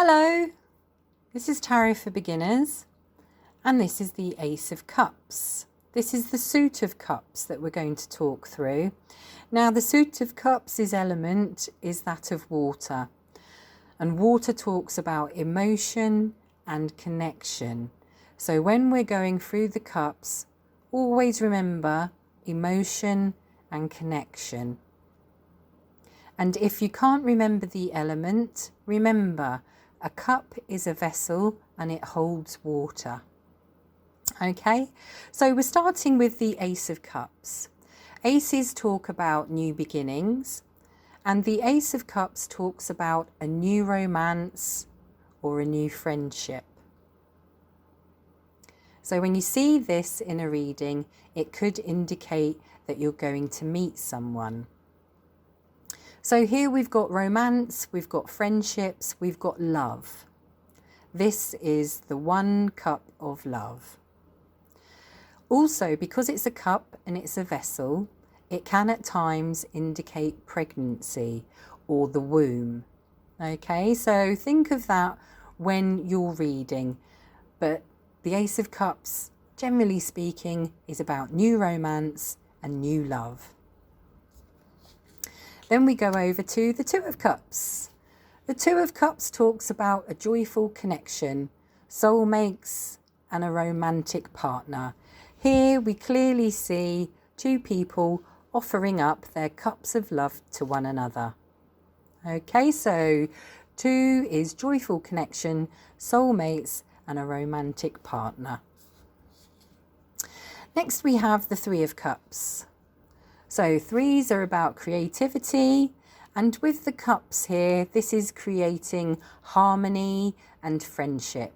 Hello, this is Tarot for Beginners, and this is the Ace of Cups. This is the suit of cups that we're going to talk through. Now, the suit of cups' element is that of water, and water talks about emotion and connection. So when we're going through the cups, always remember emotion and connection. And if you can't remember the element, remember a cup is a vessel and it holds water. Okay, so we're starting with the Ace of Cups. Aces talk about new beginnings, and the Ace of Cups talks about a new romance or a new friendship. So when you see this in a reading, it could indicate that you're going to meet someone. So here we've got romance, we've got friendships, we've got love. This is the one cup of love. Also, because it's a cup and it's a vessel, it can at times indicate pregnancy or the womb. Okay, so think of that when you're reading. But the Ace of Cups, generally speaking, is about new romance and new love. Then we go over to the Two of Cups. The Two of Cups talks about a joyful connection, soulmates and a romantic partner. Here we clearly see two people offering up their cups of love to one another. Okay, so two is joyful connection, soulmates and a romantic partner. Next we have the Three of Cups. So threes are about creativity, and with the cups here, this is creating harmony and friendship.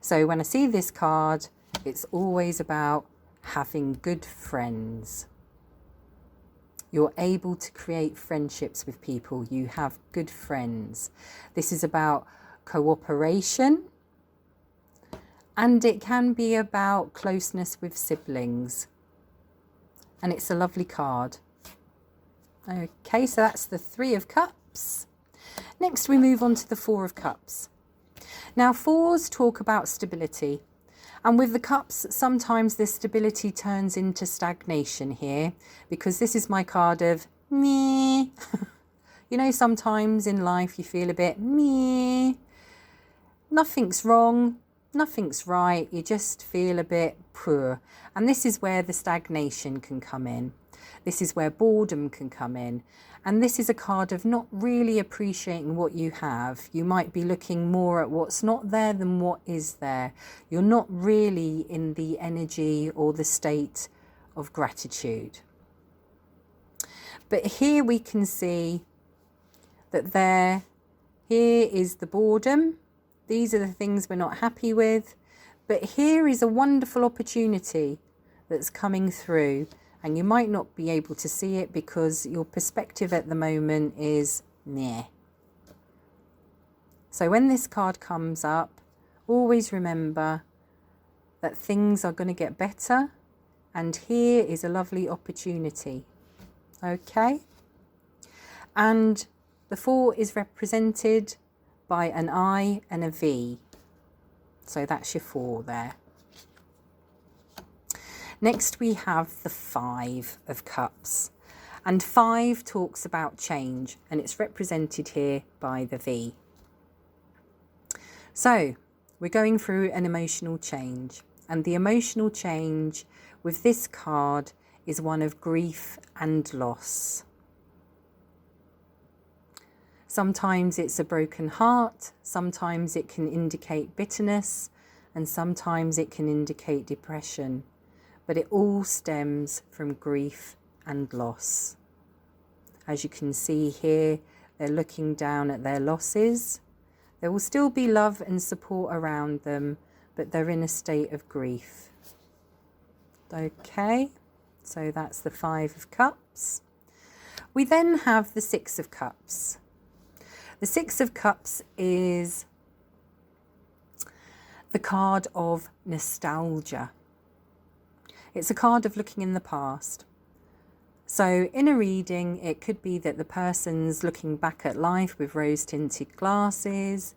So when I see this card, it's always about having good friends. You're able to create friendships with people. You have good friends. This is about cooperation, and it can be about closeness with siblings. And it's a lovely card. Okay, so that's the Three of Cups. Next we move on to the Four of Cups. Now fours talk about stability, and with the cups sometimes this stability turns into stagnation here, because this is my card of meh. You know, sometimes in life you feel a bit meh. Nothing's wrong, nothing's right, you just feel a bit poor. And this is where the stagnation can come in. This is where boredom can come in. And this is a card of not really appreciating what you have. You might be looking more at what's not there than what is there. You're not really in the energy or the state of gratitude. But here we can see that here is the boredom. These are the things we're not happy with. But here is a wonderful opportunity that's coming through, and you might not be able to see it because your perspective at the moment is meh. So when this card comes up, always remember that things are going to get better, and here is a lovely opportunity. Okay? And the four is represented by an I and a V. So that's your four there. Next we have the Five of Cups. And five talks about change, and it's represented here by the V. So we're going through an emotional change, and the emotional change with this card is one of grief and loss. Sometimes it's a broken heart, sometimes it can indicate bitterness, and sometimes it can indicate depression. But it all stems from grief and loss. As you can see here, they're looking down at their losses. There will still be love and support around them, but they're in a state of grief. Okay, so that's the Five of Cups. We then have the Six of Cups. The Six of Cups is the card of nostalgia. It's a card of looking in the past. So in a reading, it could be that the person's looking back at life with rose-tinted glasses.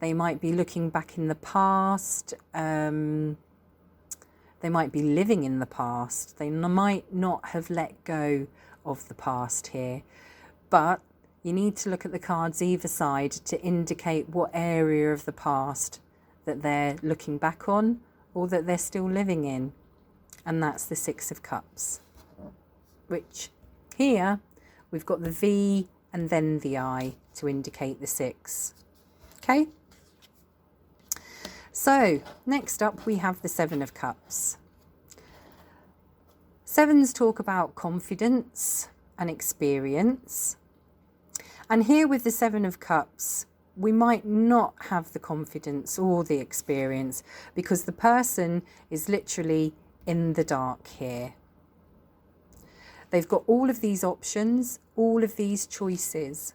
They might be looking back in the past. They might be living in the past. They might not have let go of the past here. But you need to look at the cards either side to indicate what area of the past that they're looking back on or that they're still living in. And that's the Six of Cups, which here we've got the V and then the I to indicate the 6. Okay? So next up we have the Seven of Cups. Sevens talk about confidence and experience. And here with the Seven of Cups, we might not have the confidence or the experience because the person is literally in the dark here. They've got all of these options, all of these choices,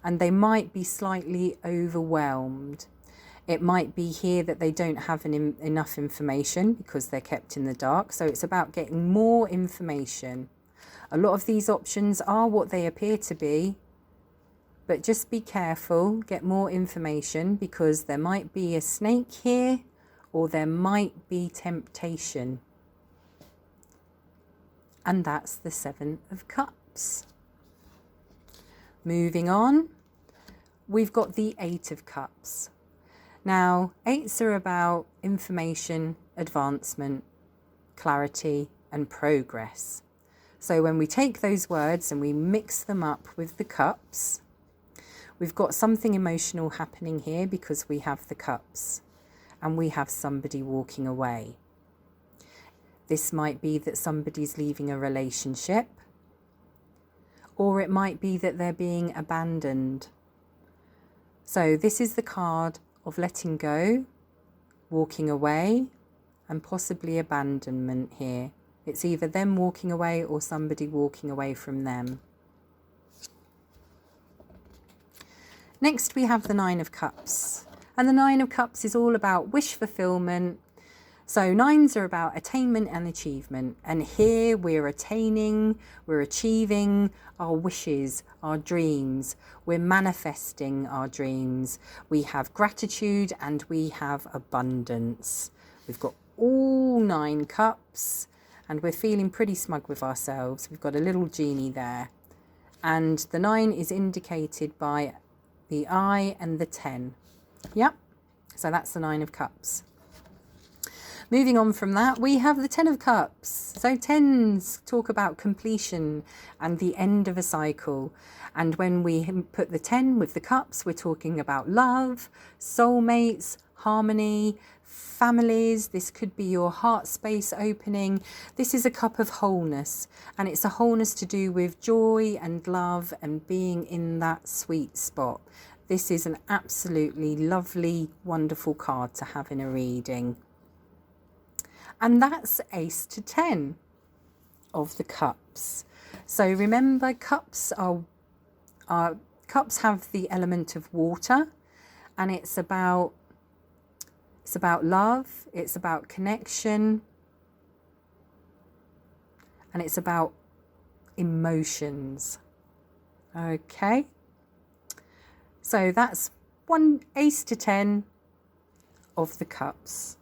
and they might be slightly overwhelmed. It might be here that they don't have enough information because they're kept in the dark. So it's about getting more information. A lot of these options are what they appear to be, but just be careful, get more information because there might be a snake here or there might be temptation. And that's the Seven of Cups. Moving on, we've got the Eight of Cups. Now, eights are about information, advancement, clarity, and progress. So when we take those words and we mix them up with the cups, we've got something emotional happening here because we have the cups and we have somebody walking away. This might be that somebody's leaving a relationship, or it might be that they're being abandoned. So this is the card of letting go, walking away, and possibly abandonment here. It's either them walking away or somebody walking away from them. Next we have the Nine of Cups. And the Nine of Cups is all about wish fulfillment. So nines are about attainment and achievement. And here we're attaining, we're achieving our wishes, our dreams. We're manifesting our dreams. We have gratitude and we have abundance. We've got all 9 cups and we're feeling pretty smug with ourselves. We've got a little genie there. And the 9 is indicated by the I and the 10. Yep. So that's the 9 of Cups. Moving on from that, we have the 10 of Cups. So 10s talk about completion and the end of a cycle. And when we put the 10 with the cups, we're talking about love, soulmates, harmony, families. This could be your heart space opening. This is a cup of wholeness, and it's a wholeness to do with joy and love and being in that sweet spot. This is an absolutely lovely, wonderful card to have in a reading. And that's Ace to 10 of the cups. So remember, cups have the element of water, and it's about love, it's about connection, and it's about emotions. Okay. So that's one Ace to 10 of the cups.